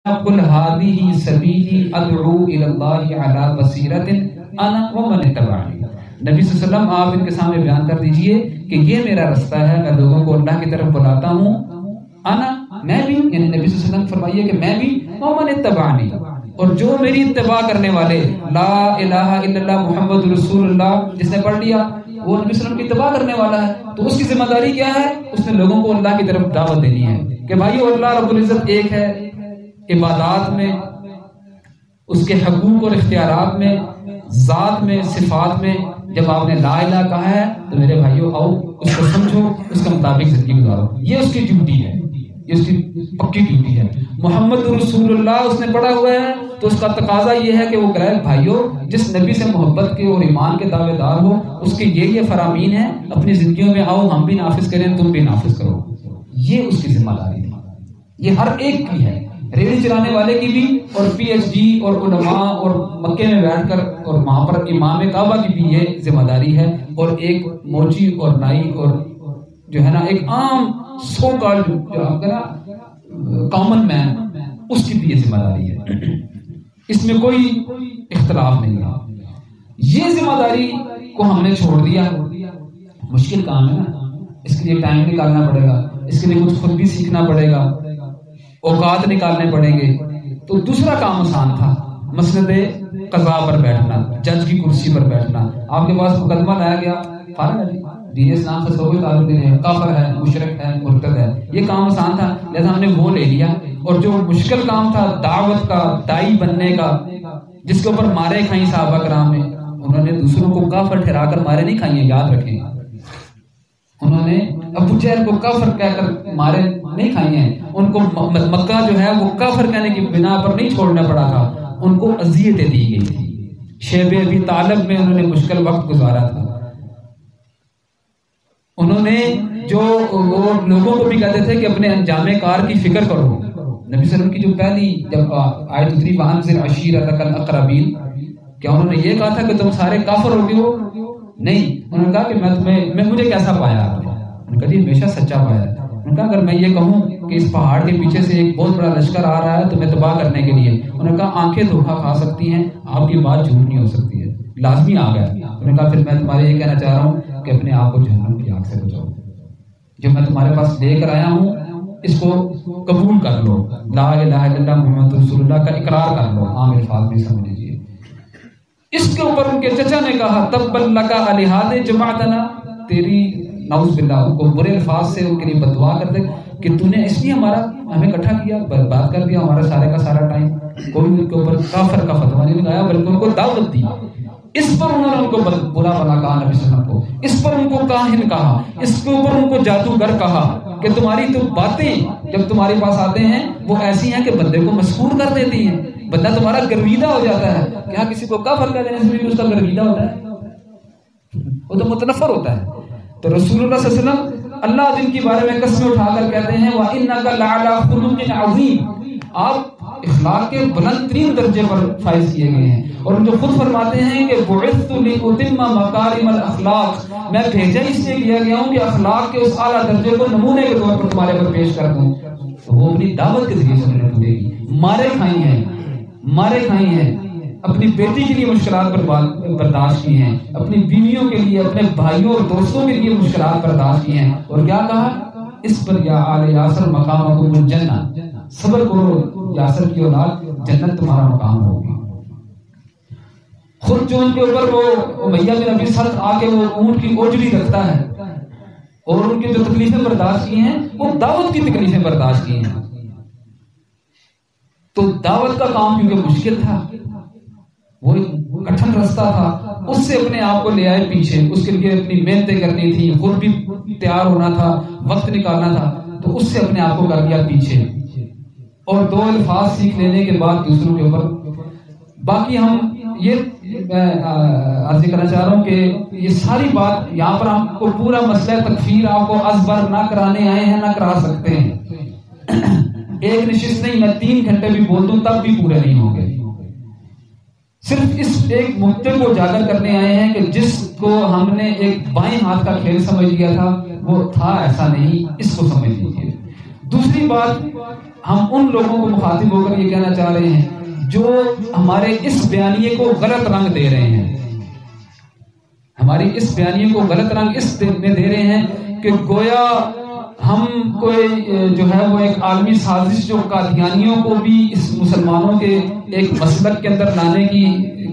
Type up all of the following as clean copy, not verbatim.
قل هذه سبیلی ادعو الی اللہ علی بصیرۃ انا ومن اتبعنی. نبی صلی اللہ علیہ وسلم آپ ان کے سامنے بیان کر دیجئے کہ یہ میرا رستہ ہے، میں لوگوں کو اللہ کی طرف بلاتا ہوں. انا میں بھی، یعنی نبی صلی اللہ علیہ وسلم فرمائیے کہ میں بھی، ومن اتبعنی اور جو میری اتباع کرنے والے، لا الہ الا اللہ محمد رسول اللہ جس نے پڑھ لیا وہ نبی صلی اللہ علیہ وسلم کی اتباع کرنے والا ہے. تو اس کی ذمہ داری کیا ہے؟ اس نے لوگوں کو اللہ کی طرف دعوت دینی ہے کہ بھائیو اللہ رب العزت ایک ہے. عبادات میں، اس کے حقوق اور اختیارات میں، ذات میں، صفات میں جب آپ نے لا الہ کہا ہے تو میرے بھائیو آؤ اس کو سمجھو، اس کے مطابق زندگی گزارو. یہ اس کی ڈیوٹی ہے، یہ اس کی پکی ڈیوٹی ہے. محمد رسول اللہ اس نے پڑھا ہوا ہے تو اس کا تقاضا یہ ہے کہ وہ کہے بھائیو جس نبی سے محبت کے اور ایمان کے دعوے دار ہو اس کے یہ فرامین ہیں، اپنی زندگیوں میں آؤ ہم بھی نافذ کریں، تم بھی نافذ کرو. یہ اس کی ذمہ داری تھی. یہ ہر ایک کی ہے، ریڑھی چلانے والے کی بھی، اور پی ایچ ڈی اور علماء اور مکے میں بیٹھ کر اور وہاں پر امام کعبہ کی بھی یہ ذمہ داری ہے، اور ایک موچی اور نائی اور جو ہے نا ایک عام سو کال جو آپ کا کامن مین اس کی بھی یہ ذمہ داری ہے. اس میں کوئی اختلاف نہیں ہے. یہ ذمہ داری کو ہم نے چھوڑ دیا. مشکل کام ہے نا، اس کے لیے ٹائم نکالنا پڑے گا، اس کے لیے کچھ خود بھی سیکھنا پڑے گا، اوقات نکالنے پڑیں گے. تو دوسرا کام آسان تھا، مسند قضاء پر بیٹھنا، جج کی کرسی پر بیٹھنا. آپ کے پاس مقدمہ لایا گیا، فارغ ہے دین اسلام سے کوئی تعلق نہیں ہے، کافر ہے، مشرک ہے، مرتد ہے. یہ کام آسان تھا لہذا ہم نے وہ لے لیا. اور جو مشکل کام تھا دعوت کا، دائی بننے کا، جس کے اوپر مارے کھائیں صحابہ کرام نے، انہوں نے دوسروں کو کافر ٹھہرا کر مارے نہیں کھائی ہیں، یاد رکھیں. انہوں نے ابو جہل کو کافر کہہ کر مارے نہیں کھائی ہیں. ان کو مکہ جو ہے وہ کافر کہنے کی بنا پر نہیں چھوڑنا پڑا تھا، ان کو اذیتیں دی گئی تھی. شیب ابی طالب میں انہوں نے مشکل وقت گزارا تھا. انہوں نے جو وہ لوگوں کو بھی کہتے تھے کہ اپنے انجام کار کی فکر کرو. نبی صلی اللہ علیہ وسلم کی جو پہلی جب آیت اتری وانذر عشیرتک الاقربین، کیا انہوں نے یہ کہا تھا کہ تم سارے کافر ہو گئے ہو؟ نہیں. انہوں نے کہا کہ میں مجھے کیسا پایا آپ نے؟ انہوں نے کہا جی ہمیشہ سچا پایا. انہوں نے کہا اگر میں یہ کہوں کہ اس پہاڑ کے پیچھے سے ایک بہت بڑا لشکر آ رہا ہے تو میں تباہ کرنے کے لیے، انہوں نے کہا آنکھیں دھوکہ کھا سکتی ہیں، آپ کی بات جھوٹ نہیں ہو سکتی ہے، لازمی آ گیا. انہوں نے کہا پھر میں تمہارے یہ کہنا چاہ رہا ہوں کہ اپنے آپ کو جہنم کی آگ سے بچاؤ. جو میں تمہارے پاس لے کر آیا ہوں اس کو قبول کر لو، لا الہ الا اللہ محمد رسول اللہ کا اقرار کر لو. عام الفاظ میں سمجھ لیجیے. اس کے اوپر ان کے چچا نے کہا تبا لک لہذا جمعتنا، تیری نعوذ باللہ، ان کو برے الفاظ سے ان کے لیے بددعا کرتے کہ تو نے اس لیے ہمیں اکٹھا کیا، برباد کر دیا ہمارا سارے کا سارا ٹائم. کوئی ان کے اوپر کافر کا فتویٰ نہیں لگایا بلکہ ان کو دعوت دی. اس پر انہوں نے ان کو برا بھلا کہا نبی صلی اللہ علیہ وسلم کو، اس پر ان کو کاہن کہا، اس کے اوپر ان کو جادوگر کہا کہ تمہاری تو باتیں جب تمہارے پاس آتے ہیں وہ ایسی ہیں کہ بندے کو مسحور کر دیتی ہیں. بندہ تمہارا گرویدہ ہو جاتا ہے. کیا کسی کو کافر کہہ دینے سے بھی اس کا گرویدہ ہوتا ہے؟ وہ تو متنفر ہوتا ہے. تو رسول اللہ صلی اللہ علیہ وسلم اللہ جن کے بارے میں قسم اٹھا کر کہتے ہیں وَإِنَّكَ لَعَلَىٰ خُلُقٍ عَظِيمٍ، آپ اخلاق کے بلند ترین درجے پر فائز کیے گئے ہیں. اور جو خود فرماتے ہیں کہ بُعِثْتُ لِأُتِمَّ مَكَارِمَ الْأَخْلَاقِ، میں بھیجا اس لیے کیا گیا ہوں کہ اخلاق کے اس اعلیٰ درجے کو نمونے کے طور پر تمہارے پر پیش کر دوں. تو وہ اپنی دعوت کے ذریعے سے انہوں نے پورے کی. مارے کھائی ہیں، اپنی بیٹی کے لیے مشکلات برداشت کی ہیں، اپنی بیویوں کے لیے، اپنے بھائیوں اور دوستوں کے لیے مشکلات برداشت کی ہیں. اور کیا کہا؟ اس پر یا آل یاسر مقامکم الجنہ، صبر کرو یاسر کی اولاد، جنت تمہارا مقام ہوگی. خود جو ان کے اوپر وہ امیہ بن ابی سلط آ کے وہ اونٹ کی اوجڑی رکھتا ہے اور ان کی جو تکلیفیں برداشت کی ہیں وہ دعوت کی تکلیفیں برداشت کی ہیں. تو دعوت کا کام کیونکہ مشکل تھا، وہ کٹھن رستہ تھا، اس سے اپنے آپ کو لے آئے پیچھے. اس کے لیے اپنی محنتیں کرنی تھی، خود بھی تیار ہونا تھا، وقت نکالنا تھا، تو اس سے اپنے آپ کو کر لیا پیچھے. اور دو الفاظ سیکھ لینے کے بعد دوسروں کے اوپر. باقی ہم یہ عرض کرنا چاہ رہا ہوں کہ یہ ساری بات یہاں پر ہم کو پورا مسئلہ تکفیر آپ کو ازبر نہ کرانے آئے ہیں، نہ کرا سکتے ہیں. ایک نشست نہیں، میں 3 گھنٹے بھی بول دوں تب بھی پورے نہیں ہوں گے. صرف اس ایک مدعے کو اجاگر کرنے آئے ہیں کہ جس کو ہم نے ایک بائیں ہاتھ کا کھیل سمجھ لیا تھا وہ تھا ایسا نہیں، اس کو سمجھ لیجیے. دوسری بات، ہم ان لوگوں کو مخاطب ہو کر یہ کہنا چاہ رہے ہیں جو ہمارے اس بیانیے کو غلط رنگ دے رہے ہیں، ہماری اس بیانیے کو غلط رنگ اس میں دے رہے ہیں کہ گویا ہم کوئی جو ہے وہ ایک عالمی سازش جو قادیانیوں کو بھی اس مسلمانوں کے ایک مسلک کے اندر لانے کی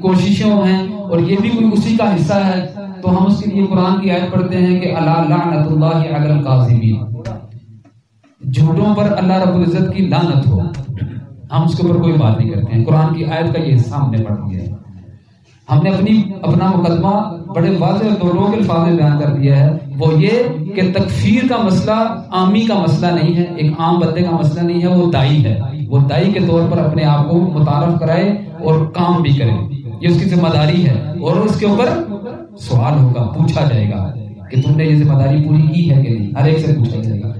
کوششیں ہیں اور یہ بھی کوئی اسی کا حصہ ہے، تو ہم اس کے لیے قرآن کی آیت پڑھتے ہیں کہ الا لعنت اللہ علی الکاذبین، جھوٹوں پر اللہ رب العزت کی لعنت ہو. ہم اس کے اوپر کوئی بات نہیں کرتے ہیں. قرآن کی آیت کا یہ حصہ ہم نے پڑھ لیا ہے. ہم نے اپنا مقدمہ بڑے واضح اور دو کے الفاظ میں بیان کر دیا ہے، وہ یہ کہ تکفیر کا مسئلہ عامی کا مسئلہ نہیں ہے، ایک عام بندے کا مسئلہ نہیں ہے، وہ دائی ہے، وہ دائی کے طور پر اپنے آپ کو متعارف کرائے اور کام بھی کرے، یہ اس کی ذمہ داری ہے اور اس کے اوپر سوال ہوگا، پوچھا جائے گا کہ تم نے یہ ذمہ داری پوری کی ہے کہ نہیں، ہر ایک سے پوچھا جائے گا.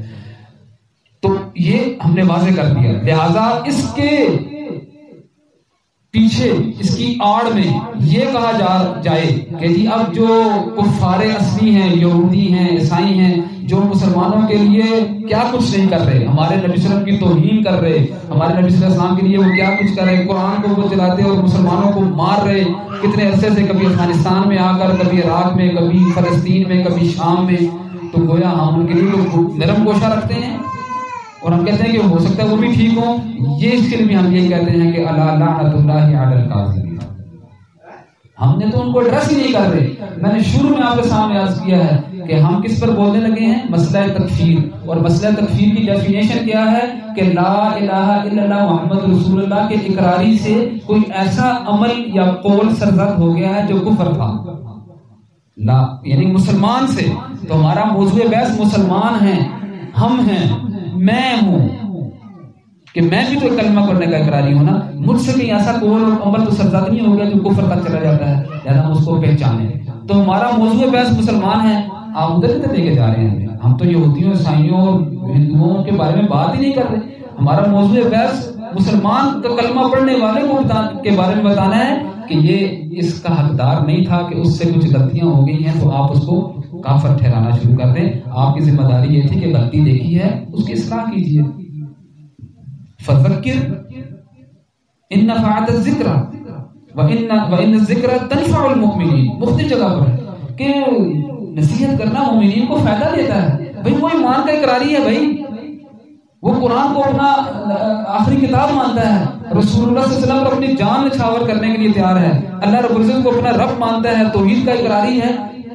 تو یہ ہم نے واضح کر دیا. لہذا اس کے پیچھے اس کی آڑ میں یہ کہا جائے کہ جی اب جو کفار اصلی ہیں، یہودی ہیں، عیسائی ہیں، جو مسلمانوں کے لیے کیا کچھ نہیں کر رہے، ہمارے نبی صلی اللہ علیہ وسلم کی توہین کر رہے، ہمارے نبی صلی اللہ علیہ وسلم کے لیے وہ کیا کچھ کر رہے، قرآن کو وہ چلاتے اور مسلمانوں کو مار رہے کتنے عرصے سے، کبھی افغانستان میں آ کر، کبھی عراق میں، کبھی فلسطین میں، کبھی شام میں. تو گویا ہم ان کے لیے تو نرم گوشہ رکھتے ہیں اور ہم کہتے ہیں کہ ہو سکتا ہے وہ بھی ٹھیک ہوں. یہ اس کے لیے بھی ہم یہ کہتے ہیں کہ الا لعنت اللہ علی الکاذبین. ہم نے تو ان کو ایڈریس ہی نہیں کر رہے. میں نے شروع میں آپ کے سامنے عرض کیا ہے کہ ہم کس پر بولنے لگے ہیں، مسئلہ تکفیر. اور مسئلہ تکفیر کی ڈیفینیشن کیا ہے کہ لا الہ الا اللہ محمد رسول اللہ کے اقراری سے کوئی ایسا عمل یا قول سرزد ہو گیا ہے جو کفر تھا، لا یعنی مسلمان سے. تو ہمارا موضوع بحث مسلمان ہیں، ہم ہیں، میں ہوں، کہ میں بھی تو کلمہ پڑھنے کا اقراری ہوں نا. مجھ سے کہیں ایسا قول اور عمل تو سرزد نہیں ہو گیا جو کفر تک چلا جاتا ہے، لہذا ہم اس کو پہچانے. تو ہمارا موضوع بحث مسلمان ہے. آپ ادھر کدھر لے کے جا رہے ہیں؟ ہم تو یہودیوں، عیسائیوں اور ہندوؤں کے بارے میں بات ہی نہیں کر رہے. ہمارا موضوع بحث مسلمان کا کلمہ پڑھنے والے کو کے بارے میں بتانا ہے کہ یہ اس کا حقدار نہیں تھا، کہ اس سے کچھ غلطیاں ہو گئی ہیں تو آپ اس کو کافر ٹھہرانا شروع کر دیں. آپ کی ذمہ داری یہ تھی کہ غلطی دیکھی ہے اس کی اصلاح کیجیے. فذکر ان نفعت الذکر وان الذکر تنفع المؤمنین. مختلف جگہ پر ہے کہ نصیحت کرنا مومنین کو فائدہ دیتا ہے. بھائی وہ ایمان کا اقراری ہے، بھائی وہ قرآن کو اپنا آخری کتاب مانتا ہے، رسول اللہ صلی اللہ علیہ وسلم پر اپنی جان نچھاور کرنے کے لیے تیار ہے، اللہ رب العزت کو اپنا رب مانتا ہے، توحید کا اقراری ہے.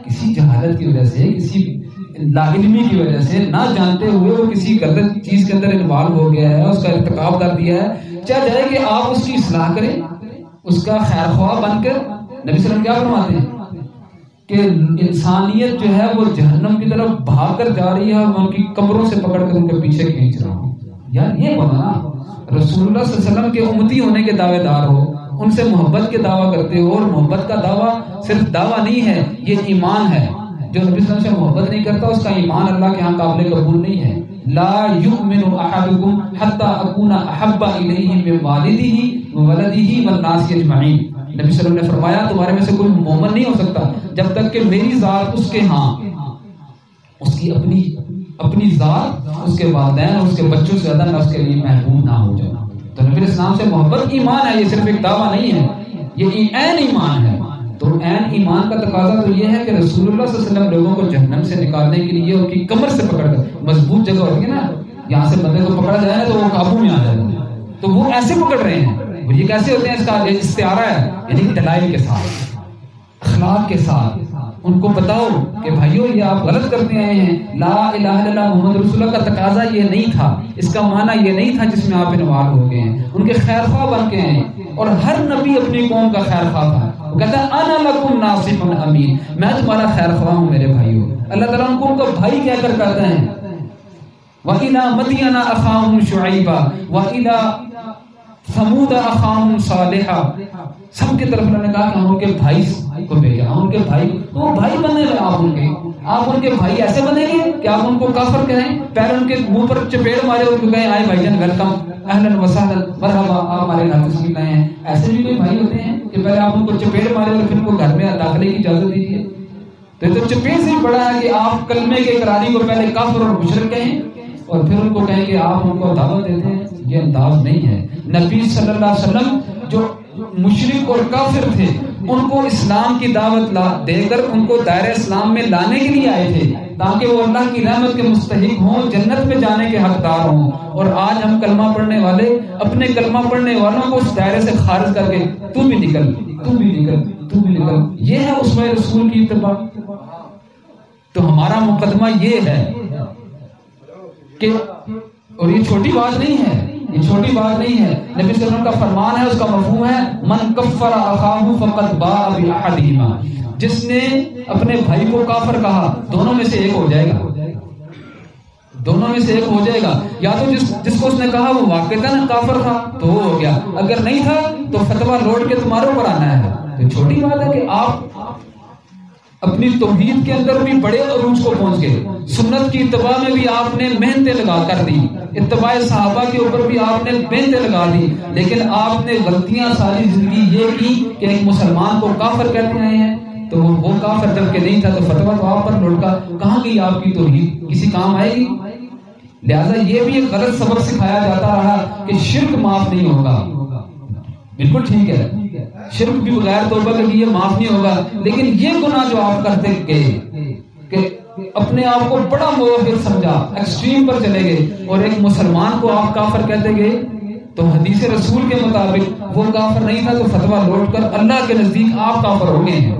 کسی جہالت کی وجہ سے، کسی لا علمی کی وجہ سے، نہ جانتے ہوئے وہ کسی غلط چیز کے اندر انوالو ہو گیا ہے، اس کا ارتکاب کر دیا ہے، چاہ جائے کہ آپ اس کی اصلاح کریں، اس کا خیر خواہ بن کر. نبی صلی اللہ علیہ وسلم کیا فرماتے ہیں کہ انسانیت جو ہے وہ جہنم کی طرف بھاگ کر جا رہی ہے، میں ان کی کمروں سے پکڑ کر ان کے پیچھے کھینچ رہا ہوں. یار یہ بنا رسول اللہ صلی اللہ علیہ وسلم کے امتی ہونے کے دعوے دار ہو، ان سے محبت کے دعویٰ کرتے ہو، اور محبت کا دعویٰ صرف دعویٰ نہیں ہے، یہ ایمان ہے. جو نبی صلی اللہ علیہ وسلم سے محبت نہیں کرتا اس کا ایمان اللہ کے ہاں قابل قبول نہیں ہے. لا یؤمن احدکم حتی اکون احب الیہ من والدہ وولدہ والناس اجمعین. نبی صلی اللہ علیہ وسلم نے فرمایا تمہارے میں سے کوئی مومن نہیں ہو سکتا جب تک کہ میری ذات اس کے ہاں، اس کی اپنی ذات، اس کے والدین اور اس کے بچوں سے زیادہ میں اس کے لیے محبوب نہ ہو جاؤں. تو نبی اسلام سے محبت ایمان ہے، یہ صرف ایک دعویٰ نہیں ہے، یہ عین ایمان ہے. تو عین ایمان کا تقاضا تو یہ ہے کہ رسول اللہ صلی اللہ علیہ وسلم لوگوں کو جہنم سے نکالنے کے لیے ان کی کمر سے پکڑ کر، مضبوط جگہ ہوتی ہے نا، یہاں سے بندے کو پکڑا جائے تو وہ قابو میں آ جائے گا، تو وہ ایسے پکڑ رہے ہیں. وہ یہ کیسے ہوتے ہیں؟ اس کا استعارہ ہے، یعنی دلائل کے ساتھ، اخلاق کے ساتھ. ان کو بتاؤ کہ بھائیو یہ آپ غلط کرتے آئے ہیں، لا الہ الا اللہ محمد رسول اللہ کا تقاضا یہ نہیں تھا، اس کا معنی یہ نہیں تھا جس میں آپ انوالو ہو گئے ہیں. ان کے خیر خواہ بن کے ہیں، اور ہر نبی اپنی قوم کا خیر خواہ تھا. وہ کہتا ہے انا لکم ناصح امین، میں تمہارا خیر خواہ ہوں میرے بھائیو. اللہ تعالیٰ ان کو ان کا بھائی کہہ کر کہتے ہیں وَإِلَىٰ مَدْيَنَ أَخَاهُمْ شُعَيْبًا وَإِلَىٰ ثَمُودَ أَخَاهُمْ صَالِحًا. سب کی طرف انہوں نے کہا کہ ہم ان کے بھائی کو بھیجا، ہم ان کے بھائی تو وہ بھائی بنے گے. آپ ان کے بھائی ایسے بنیں گے کہ آپ ان کو کافر کہیں، پہلے ان کے منہ پر چپیڑ مارے اور کہیں آئے بھائی جان ویلکم، اہلا وسہلا مرحبا، آپ ہمارے گھر تشریف لائے ہیں. ایسے بھی کوئی بھائی ہوتے ہیں کہ پہلے آپ ان کو چپیڑ مارے اور پھر ان کو گھر میں داخلے کی اجازت دیجیے. تو چپیڑ سے بڑا ہے کہ آپ کلمے کے اقراری کو پہلے کافر اور مشرک کہیں اور پھر ان کو کہیں کہ آپ ان کو دعوت دیتے ہیں، یہ انداز نہیں ہے۔ نبی صلی اللہ علیہ وسلم جو مشرک اور کافر تھے ان کو اسلام کی دعوت دے کر ان کو دائرہ اسلام میں لانے کے لیے آئے تھے تاکہ وہ اللہ کی رحمت کے مستحق ہوں، جنت میں جانے کے حقدار ہوں۔ اور آج ہم کلمہ پڑھنے والے اپنے کلمہ پڑھنے والوں کو اس دائرے سے خارج کر کے تو بھی نکل، تو بھی نکل، تو بھی نکل، یہ ہے اسوہ رسول کی اتباع۔ تو ہمارا مقدمہ یہ ہے کہ، اور یہ چھوٹی بات نہیں ہے، یہ چھوٹی بات نہیں ہے، نبی صلی اللہ علیہ وسلم کا فرمان ہے، اس کا مفہوم ہے من کفر اخاہ فقد باء باحدہما، جس نے اپنے بھائی کو کافر کہا دونوں میں سے ایک ہو جائے گا، دونوں میں سے ایک ہو جائے گا۔ یا تو جس کو اس نے کہا وہ واقعتاً کافر تھا تو وہ ہو گیا، اگر نہیں تھا تو فتویٰ لوٹ کے تمہارے اوپر آنا ہے۔ تو چھوٹی بات ہے کہ آپ اپنی توحید کے اندر بھی بڑے عروج کو پہنچ گئے، سنت کی اتباع میں بھی آپ نے محنتیں لگا کر دی، اتباع صحابہ کے اوپر بھی آپ نے محنتیں لگا دی، لیکن آپ نے غلطیاں ساری زندگی یہ کی کہ ایک مسلمان کو کافر کہتے آئے ہیں، تو وہ کافر جب کہ نہیں تھا تو فتویٰ تو آپ پر لوٹا، کہاں گئی آپ کی توحید؟ کسی کام آئے گی؟ لہذا یہ بھی ایک غلط سبق سکھایا جاتا رہا کہ شرک معاف نہیں ہوگا۔ بالکل ٹھیک ہے، شرک بھی بغیر توبہ کے لیے معاف نہیں ہوگا، لیکن یہ گناہ جو آپ کرتے گئے کہ اپنے آپ کو بڑا موحد سمجھا، ایکسٹریم پر چلے گئے اور ایک مسلمان کو آپ کافر کہتے گئے، تو حدیث رسول کے مطابق وہ کافر نہیں تھا تو فتویٰ لوٹ کر اللہ کے نزدیک آپ کافر ہو گئے ہیں،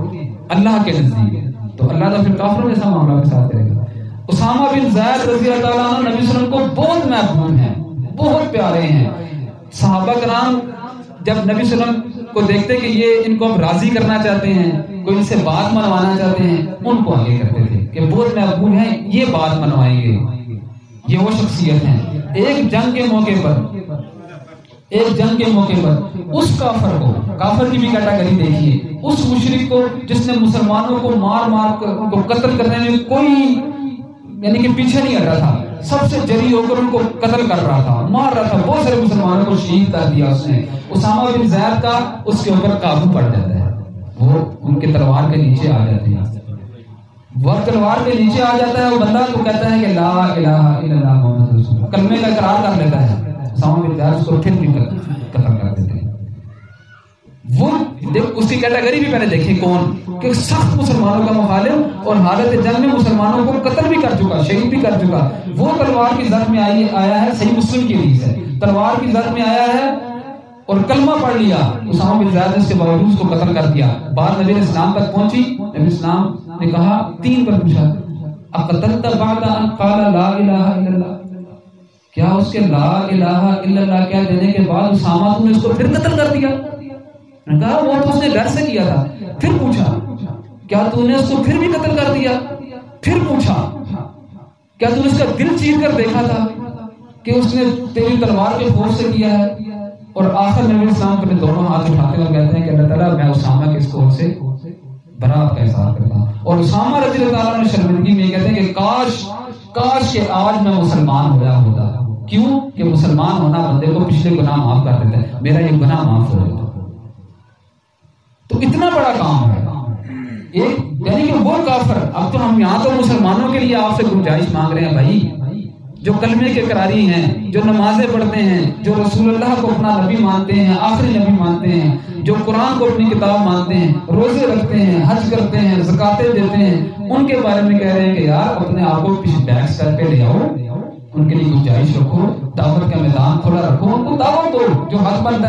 اللہ کے نزدیک، تو اللہ کا پھر کافروں جیسا معاملہ کے ساتھ کرے گا۔ اسامہ بن زید رضی اللہ تعالیٰ عنہ نبی صلی اللہ علیہ وسلم کو بہت محبوب ہیں، بہت پیارے ہیں۔ صحابہ کرام جب نبی صلی اللہ علیہ وسلم کو دیکھتے کہ یہ ان کو ہم راضی کرنا چاہتے ہیں، کوئی ان سے بات منوانا چاہتے ہیں، ان کو آگے کرتے تھے کہ بہت محبوب ہیں، یہ بات منوائیں گے، یہ وہ شخصیت ہیں۔ ایک جنگ کے موقع پر اس کافر کو، کافر کی بھی کیٹیگری دیکھیے، اس مشرک کو جس نے مسلمانوں کو مار کر ان کو قتل کرنے میں کوئی یعنی کہ پیچھے نہیں ہٹا تھا، سب سے جری ہو کر ان کو قتل کر رہا تھا، مار رہا تھا، بہت سارے مسلمانوں کو شہید کر دیا اس نے۔ اسامہ بن زید کا اس کے اوپر قابو پڑ جاتا ہے، وہ ان کے تلوار کے نیچے آ جاتے ہیں، وہ تلوار کے نیچے آ جاتا ہے، وہ بندہ تو کہتا ہے کہ لا الہ الا اللہ محمد رسول اللہ، کلمے کا اقرار کر لیتا ہے، اسامہ بن زید اس کو پھر بھی قتل کر دیتے ہیں۔ وہ اس کی کیٹیگری بھی پہلے دیکھیں کون کہ سخت مسلمانوں کا مخالف اور حالت جنگ میں مسلمانوں کو قتل بھی کر چکا، شہید بھی کر چکا، وہ تلوار کی زد میں آیا ہے، صحیح مسلم کی حدیث ہے، تلوار کی زد میں آیا ہے اور کلمہ پڑھ لیا، اسامہ بن زید نے اس کے باوجود اس کو قتل کر دیا۔ بات نبی اسلام تک پہنچی، نبی اسلام نے کہا، تین پر پوچھا، اقتلت بعد ان قال لا الہ الا اللہ، کیا اس کے لا الہ الا اللہ کہہ دینے کے بعد اسامہ تم نے اس کو پھر قتل کر دیا؟ کہا وہ تو اس نے ڈر سے کیا تھا۔ پھر پوچھا کیا تو نے اس کو پھر بھی قتل کر دیا؟ پھر پوچھا کیا تو نے اس کا دل چیر کر دیکھا تھا کہ اس نے تیری تلوار کے فوج سے کیا ہے؟ اور آخر نبی اسلام اپنے دونوں ہاتھ اٹھاتے ہوئے کہتے ہیں کہ اللہ تعالیٰ میں اسامہ کے اس قول سے برات کا اظہار کرتا ہوں۔ اور اسامہ رضی اللہ تعالیٰ نے شرمندگی میں کہتے ہیں کہ کاش کہ آج میں مسلمان ہوا ہوتا۔ کیوں کہ مسلمان ہونا بندے کو پچھلے گناہ معاف کر دیتا ہے، میرا یہ گناہ معاف ہو جاتا۔ تو اتنا بڑا کام ہے ایک، یعنی کہ وہ کافر، اب تو ہم یہاں تو مسلمانوں کے لیے آپ سے گنجائش مانگ رہے ہیں بھائی، جو کلمے کے قراری ہیں، جو نمازیں پڑھتے ہیں، جو رسول اللہ کو اپنا نبی مانتے ہیں، آخری نبی مانتے ہیں، جو قرآن کو اپنی کتاب مانتے ہیں، روزے رکھتے ہیں، حج کرتے ہیں، زکاتیں دیتے ہیں، ان کے بارے میں کہہ رہے ہیں کہ یار اپنے آپ کو پیچھے بیک سر پہ لے آؤ، ان کے لیے گنجائش رکھو، دعوت کا میدان کھلا رکھو، ان کو دعوت دو جو حق بنتا ہے۔